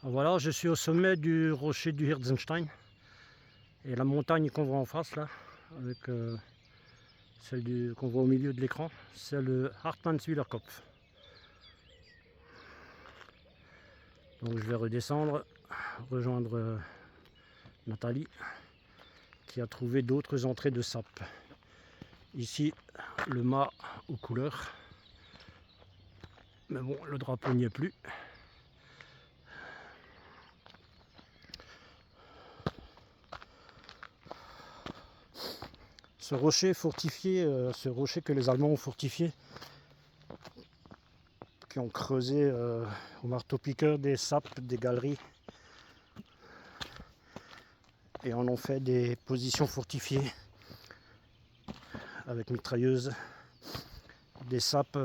Voilà, je suis au sommet du rocher du Hirzenstein. Et la montagne qu'on voit en face là, avec celle qu'on voit au milieu de l'écran, c'est le Hartmannswillerkopf. Donc je vais redescendre, rejoindre Nathalie, qui a trouvé d'autres entrées de sap. Ici, le mât aux couleurs. Mais bon, le drapeau n'y est plus. Ce rocher fortifié, ce rocher que les Allemands ont fortifié, qui ont creusé au marteau-piqueur des sapes, des galeries, et en ont fait des positions fortifiées avec mitrailleuses, des sapes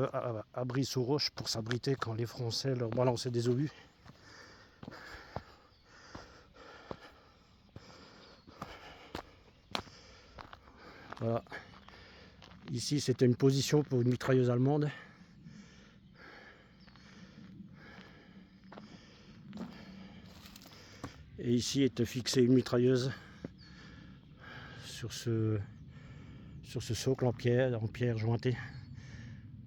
abris sous roche pour s'abriter quand les Français leur balançaient des obus. Voilà. Ici, c'était une position pour une mitrailleuse allemande. Et ici était fixée une mitrailleuse sur ce socle en pierre jointée.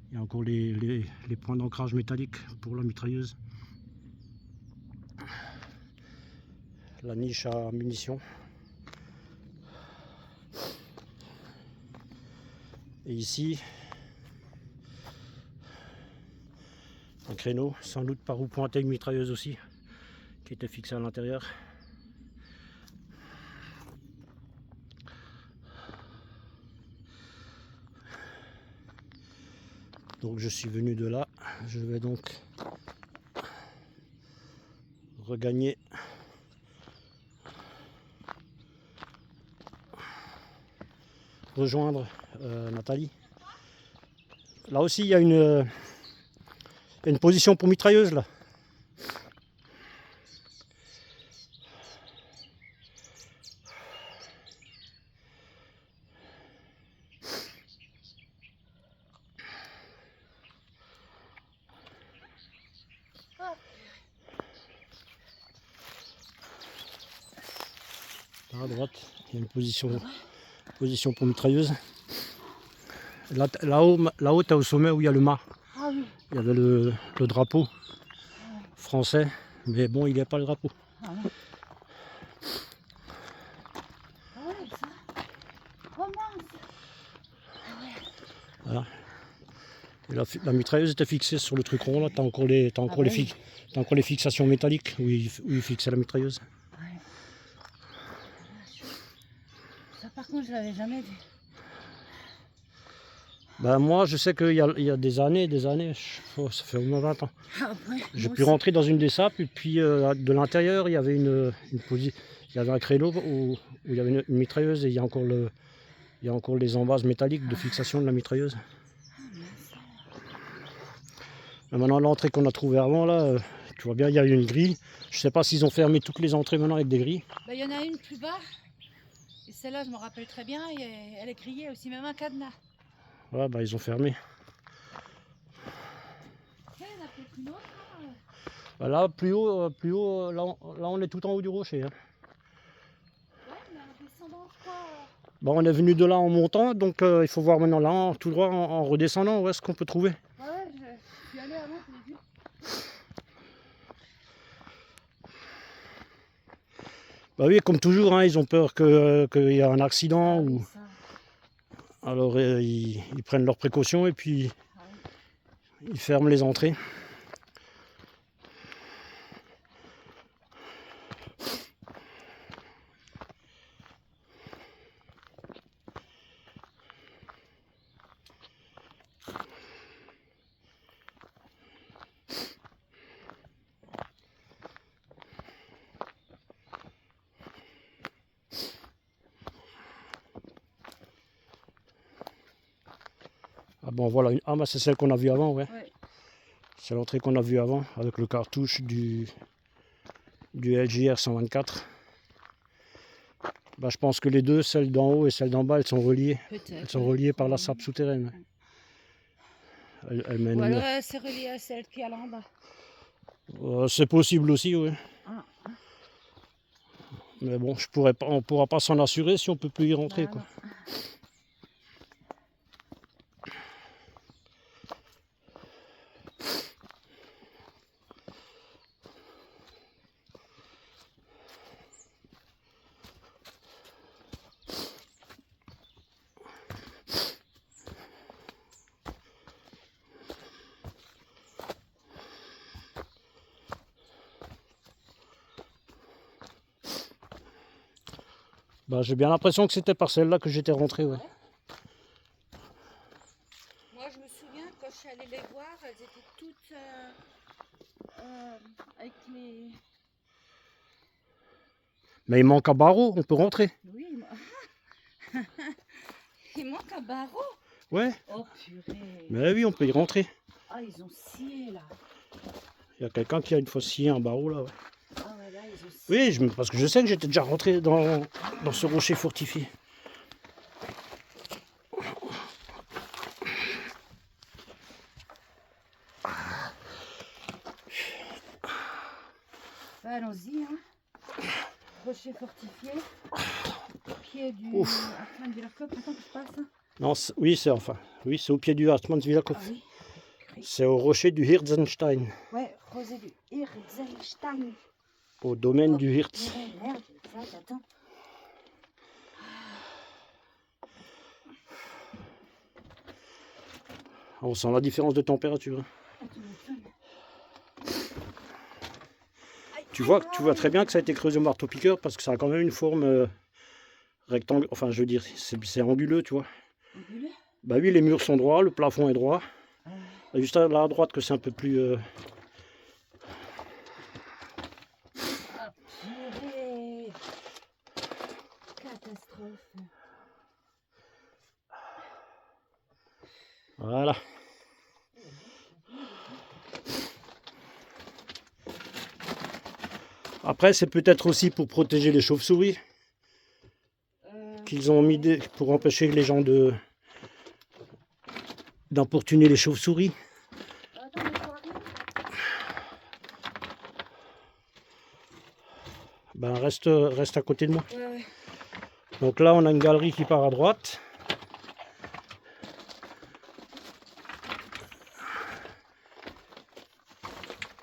Il y a encore les points d'ancrage métallique pour la mitrailleuse. La niche à munitions. Et ici, un créneau, sans doute par où pointait une mitrailleuse aussi, qui était fixée à l'intérieur. Donc je suis venu de là, je vais donc regagner rejoindre Nathalie. Là aussi il y a une position pour mitrailleuse là. Là, à droite, il y a une position pour mitrailleuse. Là-haut, tu es au sommet où il y a le mât. Ah oui. Il y avait le drapeau français, mais bon, il n'y a pas le drapeau. Ah ouais. Ah ouais, ça. Oh mince. Ah ouais. Voilà. Et la mitrailleuse était fixée sur le truc rond là, tu as encore les fixations métalliques où il fixait la mitrailleuse. Ouais. Ça par contre je l'avais jamais vu. Ben moi je sais qu'il y a des années, ça fait au moins 20 ans. Ah ouais, J'ai pu rentrer dans une des sapes et puis de l'intérieur il y avait il y avait un créneau où il y avait une mitrailleuse et il y a encore les embases métalliques de fixation de la mitrailleuse. Mais maintenant l'entrée qu'on a trouvée avant là, tu vois bien il y a une grille. Je sais pas s'ils ont fermé toutes les entrées maintenant avec des grilles. Ben, y en a une plus bas. Et celle-là je me rappelle très bien, elle est grillée aussi, même un cadenas. Ouais, bah ils ont fermé. Il y en a peut-être une autre là. Bah là, plus haut là, on est tout en haut du rocher. Hein. Ouais, mais en descendant, je crois. Bon, on est venu de là en montant, donc il faut voir maintenant là, tout droit en redescendant, où est-ce qu'on peut trouver. Ouais, je suis allée avant, je l'ai vu. Bah oui, comme toujours, hein, ils ont peur qu'il y ait un accident. Ah, oui, Ou... ça. Alors ils prennent leurs précautions et puis ils ferment les entrées. Ah bon, voilà, ah bah c'est celle qu'on a vue avant, ouais. C'est l'entrée qu'on a vue avant, avec le cartouche du LJR 124. Bah, je pense que les deux, celle d'en haut et celle d'en bas, elles sont reliées. Elles sont reliées par la sape souterraine. Ou alors c'est relié à celle qui est là en bas. C'est possible aussi, oui. Ouais. Mais bon, on pourra pas s'en assurer si on peut plus y rentrer, quoi. Bah, j'ai bien l'impression que c'était par celle-là que j'étais rentré, ouais. Moi, je me souviens quand je suis allée les voir, elles étaient toutes avec les... Mais il manque un barreau, on peut rentrer. Oui, il manque un barreau. Ouais. Oh purée. Mais oui, on peut y rentrer. Ah, ils ont scié là. Il y a quelqu'un qui a une fois scié un barreau là, ouais. Ah ouais, là, ils ont scié. Oui, parce que je sais que j'étais déjà rentré dans ce rocher fortifié. Bah, allons-y, hein. Rocher fortifié. Au pied du Hartmann Villakop. Attends que je passe. Hein. Non, oui, c'est au pied du Hartmann Villakop. Ah oui. C'est au rocher du Hirtzenstein. Ouais, rocher du Hirtzenstein. Au domaine du Hirtz. Merde, ça, attends. On sent la différence de température. Hein. Tu vois très bien que ça a été creusé au marteau-piqueur parce que ça a quand même une forme rectangle. Enfin, je veux dire, c'est anguleux, tu vois. Anguleux ? Bah oui, les murs sont droits, le plafond est droit. Juste là à droite que c'est un peu plus... Ah, purée. Catastrophe. Voilà. Après, c'est peut-être aussi pour protéger les chauves-souris qu'ils ont mis pour empêcher les gens d'importuner les chauves-souris. Ben reste à côté de moi. Ouais. Donc là, on a une galerie qui part à droite.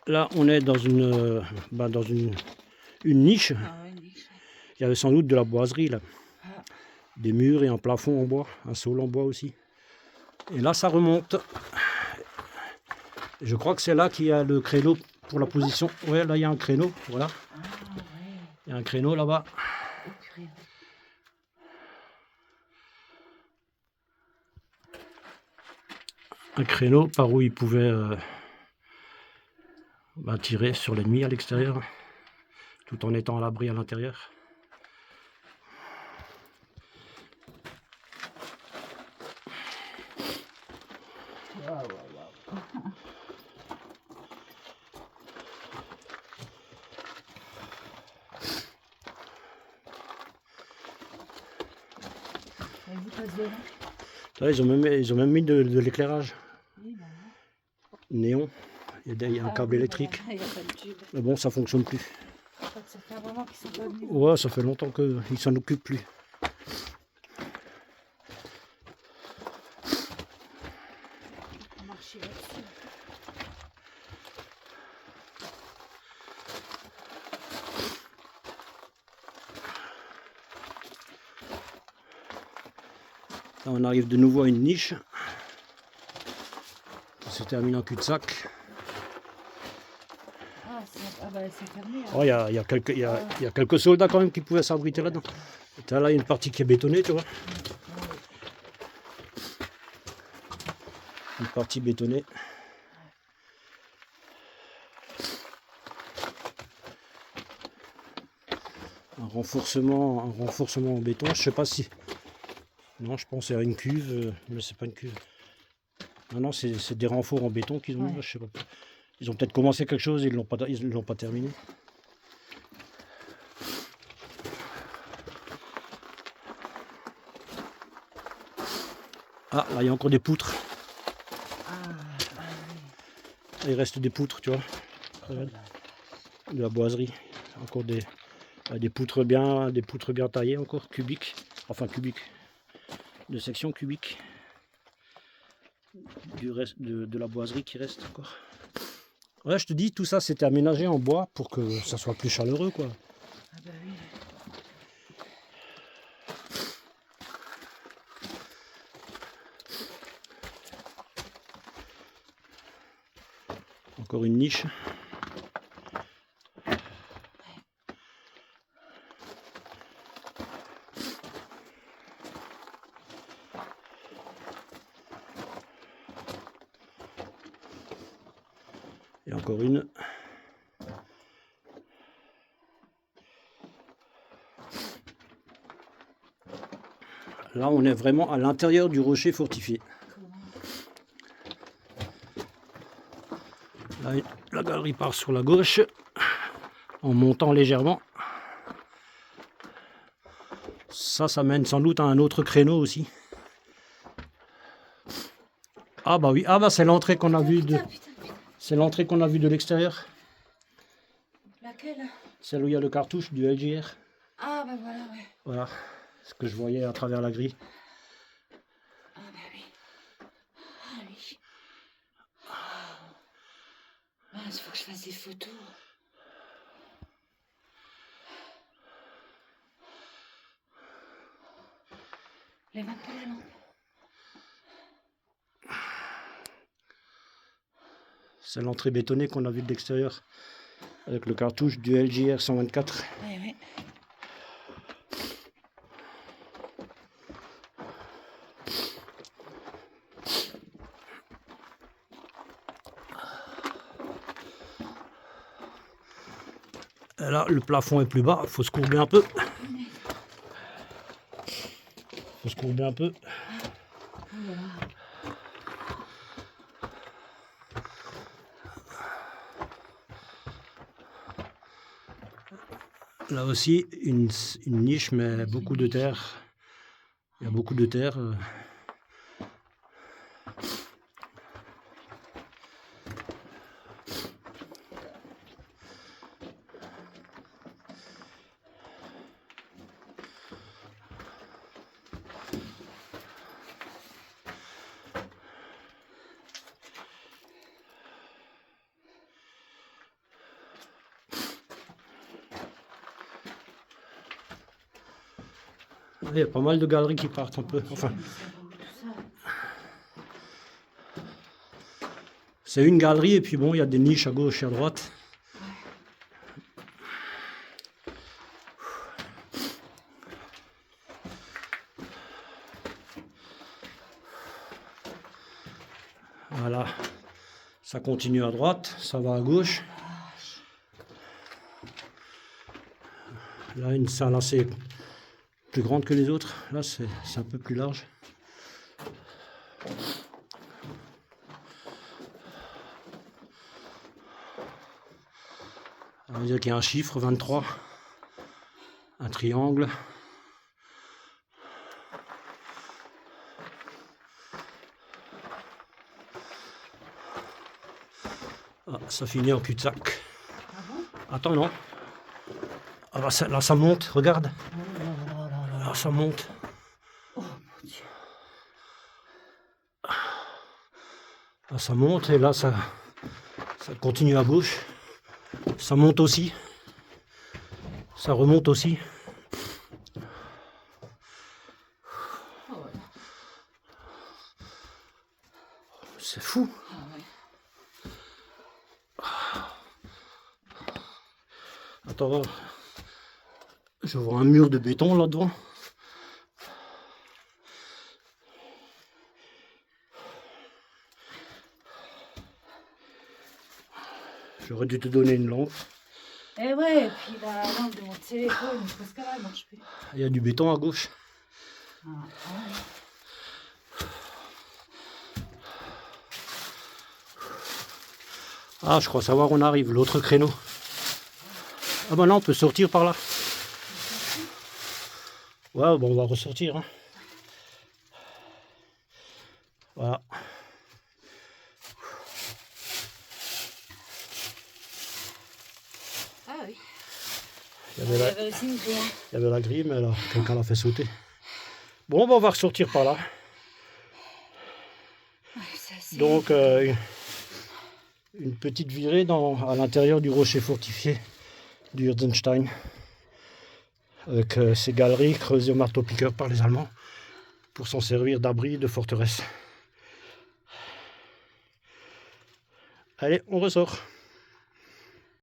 Là, on est dans une niche. Ah, une niche. Il y avait sans doute de la boiserie là. Des murs et un plafond en bois, un sol en bois aussi. Et là, ça remonte. Je crois que c'est là qu'il y a le créneau pour la position. Ouais, là, il y a un créneau. Voilà. Ah, ouais. Il y a un créneau là-bas. Oh, purée. Un créneau par où ils pouvaient tirer sur l'ennemi à l'extérieur, tout en étant à l'abri à l'intérieur. Là, ils ont même mis de l'éclairage. Oui, bah, Néon. Il y a un câble électrique. Il y a pas de tube. Mais bon, ça fonctionne plus. Je crois que ça fait un moment qu'ils sont pas venus. Ouais, ça fait longtemps qu'ils s'en occupent plus. On marchait là-dessus. Là, on arrive de nouveau à une niche. Ça se termine en cul-de-sac. Bah, c'est fermé. Oh, il y a quelques soldats quand même qui pouvaient s'abriter là-dedans. Là, il y a une partie qui est bétonnée, tu vois. Une partie bétonnée. Un renforcement en béton. Je sais pas si... Non, je pense à une cuve, mais c'est pas une cuve. Non, c'est des renforts en béton qu'ils ont mis, je sais pas. Ils ont peut-être commencé quelque chose et ils l'ont pas terminé. Ah, là, il y a encore des poutres. Il reste des poutres, tu vois. De la boiserie. Encore des Des poutres bien taillées encore, cubiques. Enfin cubiques. De section cubique. Du reste de la boiserie qui reste encore. Ouais, je te dis, tout ça c'était aménagé en bois pour que ça soit plus chaleureux, quoi. Ah bah oui. Encore une niche. Et encore une. Là, on est vraiment à l'intérieur du rocher fortifié. Là, la galerie part sur la gauche, en montant légèrement. Ça mène sans doute à un autre créneau aussi. Ah bah oui, ah bah c'est l'entrée qu'on a vue de... C'est l'entrée qu'on a vue de l'extérieur. Laquelle? Celle où il y a le cartouche du LJR. Ah bah voilà, ouais. Voilà, ce que je voyais à travers la grille. Ah bah oui. Ah oui. Il faut que je fasse des photos. Lève un peu la lampe. C'est l'entrée bétonnée qu'on a vue de l'extérieur. Avec le cartouche du LJR 124. Oui, oui. Et là, le plafond est plus bas, il faut se courber un peu. Faut se courber un peu. Voilà. Là aussi, une niche, mais beaucoup de terre. Il y a beaucoup de terre. Il y a pas mal de galeries qui partent un peu. Enfin, c'est une galerie et puis bon, il y a des niches à gauche et à droite. Voilà, ça continue à droite, ça va à gauche. Là, une salle assez plus grande que les autres. Là, c'est un peu plus large. On va dire qu'il y a un chiffre, 23. Un triangle. Ah, ça finit en cul-de-sac. Ah bon? Attends, non. Ah bah là, ça monte, regarde. Là, ça monte. Oh mon Dieu. Là, ça monte et là, ça continue à gauche. Ça monte aussi. Ça remonte aussi. Oh ouais. C'est fou. Ah ouais. Attends, je vois un mur de béton là devant. J'aurais dû te donner une lampe. Eh ouais, et puis la lampe de mon téléphone, parce qu'elle ne marche plus. Il y a du béton à gauche. Ah, ouais. Ah, je crois savoir où on arrive, l'autre créneau. Ah bah non, on peut sortir par là. Ouais, bon, on va ressortir. Hein. Voilà. Ah oui. Il y avait aussi une grille. il y avait la grille, mais là, quelqu'un l'a fait sauter. Bon, on va ressortir par là. Donc, une petite virée à l'intérieur du rocher fortifié du Hirtenstein, avec ces galeries creusées au marteau-piqueur par les Allemands pour s'en servir d'abri de forteresse. Allez, on ressort.